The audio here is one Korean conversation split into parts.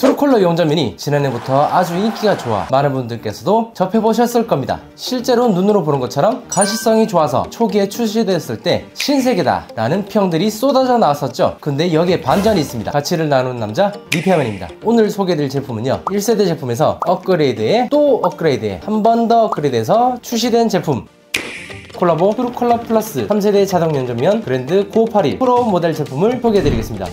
트루컬러 용접면이 지난해부터 아주 인기가 좋아 많은 분들께서도 접해보셨을 겁니다. 실제로 눈으로 보는 것처럼 가시성이 좋아서 초기에 출시되었을 때 신세계다 라는 평들이 쏟아져 나왔었죠. 근데 여기에 반전이 있습니다. 가치를 나누는 남자 리페어맨입니다. 오늘 소개해드릴 제품은요, 1세대 제품에서 업그레이드에 또 업그레이드에 한 번 더 업그레이드해서 출시된 제품, 콜라보 트루컬러 플러스 3세대 자동 용접면 브랜드 9581 프로 모델 제품을 소개해드리겠습니다.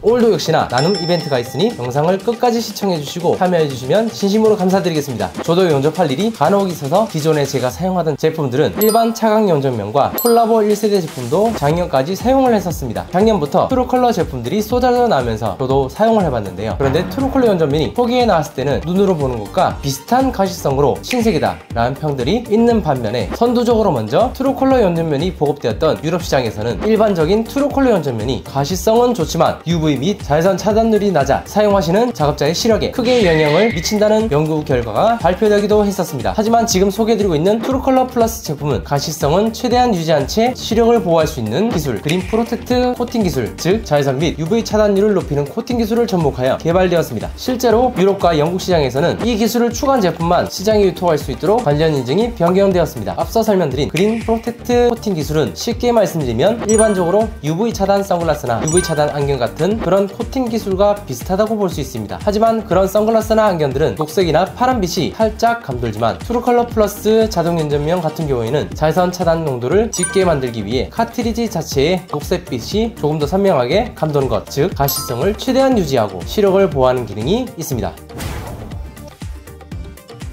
오늘도 역시나 나눔 이벤트가 있으니 영상을 끝까지 시청해주시고 참여해주시면 진심으로 감사드리겠습니다. 저도 용접할 일이 간혹 있어서 기존에 제가 사용하던 제품들은 일반 차광 용접면과 콜라보 1세대 제품도 작년까지 사용을 했었습니다. 작년부터 트루컬러 제품들이 쏟아져 나오면서 저도 사용을 해봤는데요. 그런데 트루컬러 용접면이 초기에 나왔을 때는 눈으로 보는 것과 비슷한 가시성으로 신세계다 라는 평들이 있는 반면에, 선두적으로 먼저 트루컬러 용접면이 보급되었던 유럽 시장에서는 일반적인 트루컬러 용접면이 가시성은 좋지만 UV 및 자외선 차단율이 낮아 사용하시는 작업자의 시력에 크게 영향을 미친다는 연구 결과가 발표되기도 했었습니다. 하지만 지금 소개해드리고 있는 트루컬러 플러스 제품은 가시성은 최대한 유지한 채 시력을 보호할 수 있는 기술, 그린 프로텍트 코팅 기술, 즉 자외선 및 UV 차단율을 높이는 코팅 기술을 접목하여 개발되었습니다. 실제로 유럽과 영국 시장에서는 이 기술을 추가한 제품만 시장에 유통할 수 있도록 관련 인증이 변경되었습니다. 앞서 설명드린 그린 프로텍트 코팅 기술은 쉽게 말씀드리면 일반적으로 UV 차단 선글라스나 UV 차단 안경 같은 그런 코팅 기술과 비슷하다고 볼 수 있습니다. 하지만 그런 선글라스나 안경들은 녹색이나 파란빛이 살짝 감돌지만 트루컬러 플러스 자동 용접면 같은 경우에는 자외선 차단 농도를 짙게 만들기 위해 카트리지 자체의 녹색빛이 조금 더 선명하게 감도는 것, 즉 가시성을 최대한 유지하고 시력을 보호하는 기능이 있습니다.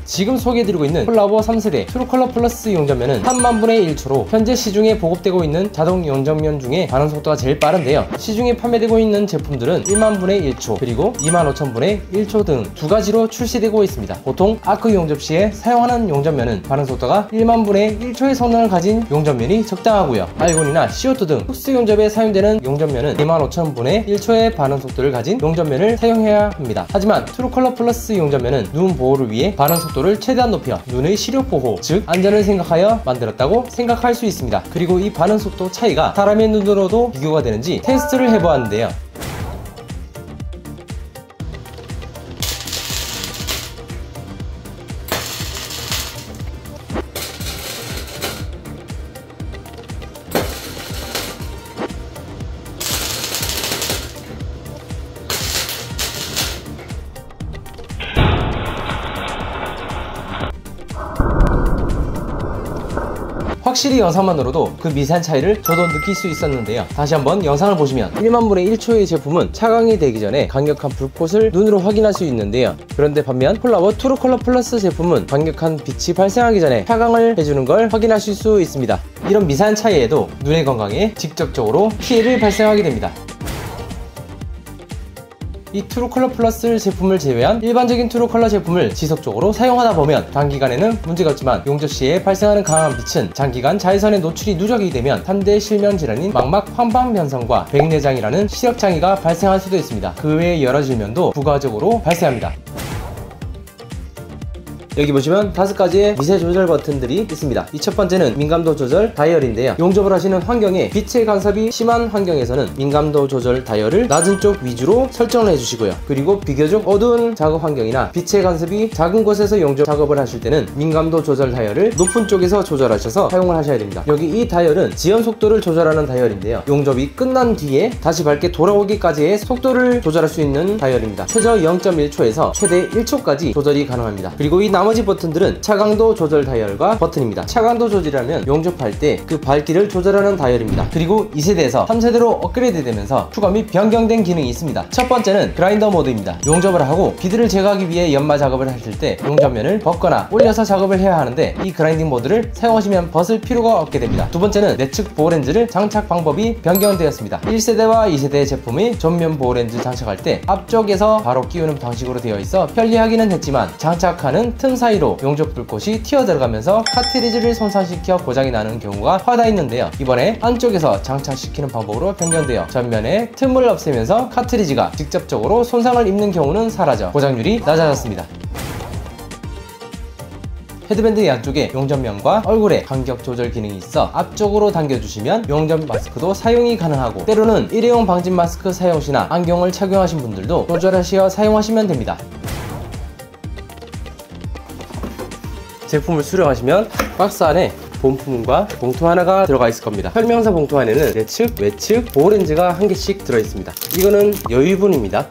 지금 소개해드리고 있는 콜라보 3세대 트루컬러 플러스 용접면은 30,000분의 1초로 현재 시중에 보급되고 있는 자동 용접면 중에 반응 속도가 제일 빠른데요. 시중에 판매되고 있는 제품들은 10,000분의 1초 그리고 25,000분의 1초 등 두 가지로 출시되고 있습니다. 보통 아크 용접 시에 사용하는 용접면은 반응 속도가 10,000분의 1초의 성능을 가진 용접면이 적당하고요. 알곤이나 CO2 등 흡수 용접에 사용되는 용접면은 25,000분의 1초의 반응 속도를 가진 용접면을 사용해야 합니다. 하지만 트루컬러 플러스 용접면은 눈 보호를 위해 반응 속도를 최대한 높여 눈의 시력 보호, 즉 안전을 생각하여 만들었다고 생각할 수 있습니다. 그리고 이 반응 속도 차이가 사람의 눈으로도 비교가 되는지 테스트를 해보았는데요. 확실히 영상만으로도 그 미세한 차이를 저도 느낄 수 있었는데요. 다시 한번 영상을 보시면 10,000분의 1초의 제품은 차광이 되기 전에 강력한 불꽃을 눈으로 확인할 수 있는데요. 그런데 반면 콜라보 트루컬러 플러스 제품은 강력한 빛이 발생하기 전에 차광을 해주는 걸 확인하실 수 있습니다. 이런 미세한 차이에도 눈의 건강에 직접적으로 피해를 발생하게 됩니다. 이 트루컬러 플러스 제품을 제외한 일반적인 트루컬러 제품을 지속적으로 사용하다 보면 단기간에는 문제가 없지만 용접 시에 발생하는 강한 빛은 장기간 자외선에 노출이 누적이 되면 3대 실명 질환인 망막 황방 변성과 백내장이라는 시력 장애가 발생할 수도 있습니다. 그 외에 여러 질병도 부가적으로 발생합니다. 여기 보시면 5가지의 미세 조절 버튼들이 있습니다. 이 첫 번째는 민감도 조절 다이얼인데요. 용접을 하시는 환경에 빛의 간섭이 심한 환경에서는 민감도 조절 다이얼을 낮은 쪽 위주로 설정을 해주시고요. 그리고 비교적 어두운 작업 환경이나 빛의 간섭이 작은 곳에서 용접 작업을 하실 때는 민감도 조절 다이얼을 높은 쪽에서 조절하셔서 사용을 하셔야 됩니다. 여기 이 다이얼은 지연 속도를 조절하는 다이얼인데요. 용접이 끝난 뒤에 다시 밝게 돌아오기까지의 속도를 조절할 수 있는 다이얼입니다. 최저 0.1초에서 최대 1초까지 조절이 가능합니다. 그리고 이 나머지 버튼들은 차광도 조절 다이얼과 버튼입니다. 차광도 조절이라면 용접할 때 그 밝기를 조절하는 다이얼입니다. 그리고 2세대에서 3세대로 업그레이드 되면서 추가 및 변경된 기능이 있습니다. 첫 번째는 그라인더 모드입니다. 용접을 하고 비드를 제거하기 위해 연마 작업을 하실 때 용접면을 벗거나 올려서 작업을 해야 하는데 이 그라인딩 모드를 사용하시면 벗을 필요가 없게 됩니다. 두 번째는 내측 보호렌즈를 장착 방법이 변경되었습니다. 1세대와 2세대 제품의 전면 보호렌즈 장착할 때 앞쪽에서 바로 끼우는 방식으로 되어 있어 편리하기는 했지만 장착하는 틈 사이로 용접 불꽃이 튀어 들어가면서 카트리지를 손상시켜 고장이 나는 경우가 허다 있는데요. 이번에 안쪽에서 장착시키는 방법으로 변경되어 전면에 틈을 없애면서 카트리지가 직접적으로 손상을 입는 경우는 사라져 고장률이 낮아졌습니다. 헤드밴드 양쪽에 용접면과 얼굴에 간격 조절 기능이 있어 앞쪽으로 당겨주시면 용접 마스크도 사용이 가능하고, 때로는 일회용 방진 마스크 사용 시나 안경을 착용하신 분들도 조절하시어 사용하시면 됩니다. 제품을 수령하시면 박스 안에 본품과 봉투 하나가 들어가 있을 겁니다. 설명서 봉투 안에는 내측, 외측, 보호렌즈가 한 개씩 들어있습니다. 이거는 여유분입니다.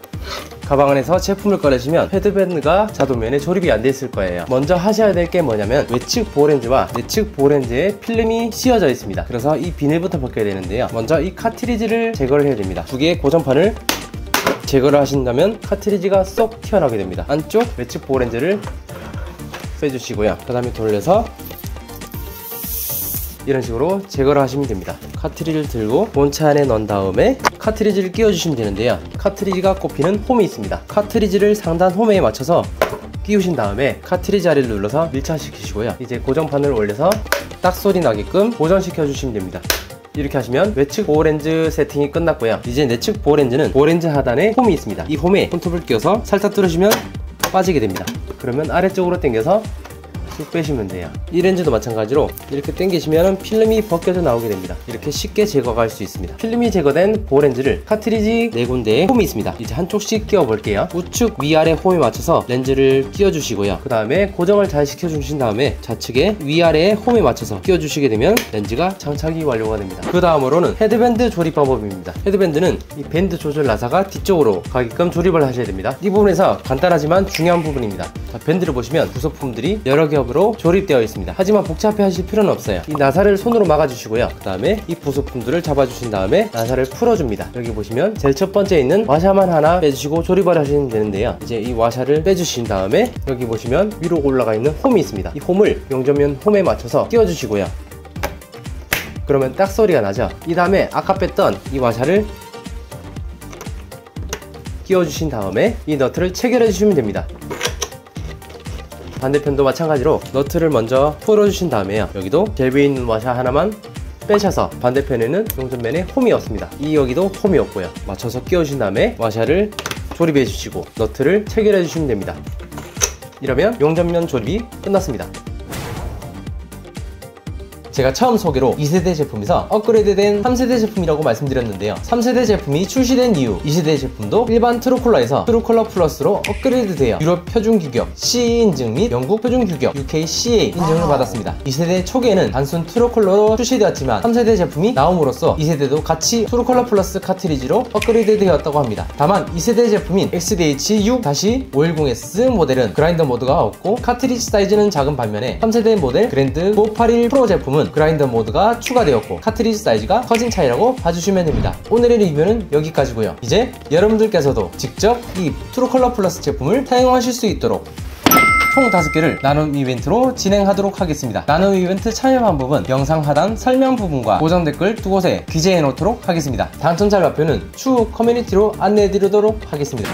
가방 안에서 제품을 꺼내시면 헤드밴드가 자도면에 조립이 안 돼 있을 거예요. 먼저 하셔야 될 게 뭐냐면 외측 보호렌즈와 내측 보호렌즈에 필름이 씌워져 있습니다. 그래서 이 비닐부터 벗겨야 되는데요. 먼저 이 카트리지를 제거를 해야 됩니다. 두 개의 고정판을 제거를 하신다면 카트리지가 쏙 튀어나오게 됩니다. 안쪽 외측 보호렌즈를 빼주시고요. 그 다음에 돌려서 이런 식으로 제거를 하시면 됩니다. 카트리지를 들고 본체 안에 넣은 다음에 카트리지를 끼워 주시면 되는데요. 카트리지가 꼽히는 홈이 있습니다. 카트리지를 상단 홈에 맞춰서 끼우신 다음에 카트리지 아래를 눌러서 밀착시키시고요. 이제 고정판을 올려서 딱 소리 나게끔 고정시켜 주시면 됩니다. 이렇게 하시면 외측 보호렌즈 세팅이 끝났고요. 이제 내측 보호렌즈는 보호렌즈 하단에 홈이 있습니다. 이 홈에 손톱을 끼워서 살짝 뚫으시면 빠지게 됩니다. 그러면 아래쪽으로 당겨서 쭉 빼시면 돼요. 이 렌즈도 마찬가지로 이렇게 당기시면 필름이 벗겨져 나오게 됩니다. 이렇게 쉽게 제거가 할 수 있습니다. 필름이 제거된 보호렌즈를 카트리지 4군데에 홈이 있습니다. 이제 한쪽씩 끼워 볼게요. 우측 위아래 홈에 맞춰서 렌즈를 끼워 주시고요. 그 다음에 고정을 잘 시켜 주신 다음에 좌측에 위아래 홈에 맞춰서 끼워 주시게 되면 렌즈가 장착이 완료가 됩니다. 그 다음으로는 헤드밴드 조립 방법입니다. 헤드밴드는 이 밴드 조절 나사가 뒤쪽으로 가게끔 조립을 하셔야 됩니다. 이 부분에서 간단하지만 중요한 부분입니다. 자, 밴드를 보시면 부속품들이 여러 겹으로 조립되어 있습니다. 하지만 복잡해 하실 필요는 없어요. 이 나사를 손으로 막아주시고요. 그 다음에 이 부속품들을 잡아주신 다음에 나사를 풀어줍니다. 여기 보시면 제일 첫 번째 있는 와샤만 하나 빼주시고 조립을 하시면 되는데요. 이제 이 와샤를 빼주신 다음에 여기 보시면 위로 올라가 있는 홈이 있습니다. 이 홈을 용접면 홈에 맞춰서 끼워주시고요. 그러면 딱 소리가 나죠. 이 다음에 아까 뺐던 이 와샤를 끼워주신 다음에 이 너트를 체결해 주시면 됩니다. 반대편도 마찬가지로 너트를 먼저 풀어주신 다음에요. 여기도 갤비에 있는 와샤 하나만 빼셔서 반대편에는 용접면에 홈이 없습니다. 이 여기도 홈이 없고요. 맞춰서 끼워주신 다음에 와샤를 조립해 주시고 너트를 체결해 주시면 됩니다. 이러면 용접면 조립이 끝났습니다. 제가 처음 소개로 2세대 제품에서 업그레이드된 3세대 제품이라고 말씀드렸는데요. 3세대 제품이 출시된 이후 2세대 제품도 일반 트루콜러에서 트루콜러 플러스로 업그레이드 되어 유럽 표준 규격 CE 인증 및 영국 표준 규격 UKCA 인증을 받았습니다. 2세대 초기에는 단순 트루콜러로 출시되었지만 3세대 제품이 나옴으로써 2세대도 같이 트루콜러 플러스 카트리지로 업그레이드 되었다고 합니다. 다만 2세대 제품인 XDH6-510S 모델은 그라인더 모드가 없고 카트리지 사이즈는 작은 반면에 3세대 모델 그랜드 581 프로 제품은 그라인더 모드가 추가되었고 카트리지 사이즈가 커진 차이라고 봐주시면 됩니다. 오늘의 리뷰는 여기까지고요. 이제 여러분들께서도 직접 이 트루컬러 플러스 제품을 사용하실 수 있도록 총 5개를 나눔 이벤트로 진행하도록 하겠습니다. 나눔 이벤트 참여 방법은 영상 하단 설명 부분과 고정 댓글 두 곳에 기재해 놓도록 하겠습니다. 당첨자 발표는 추후 커뮤니티로 안내해 드리도록 하겠습니다.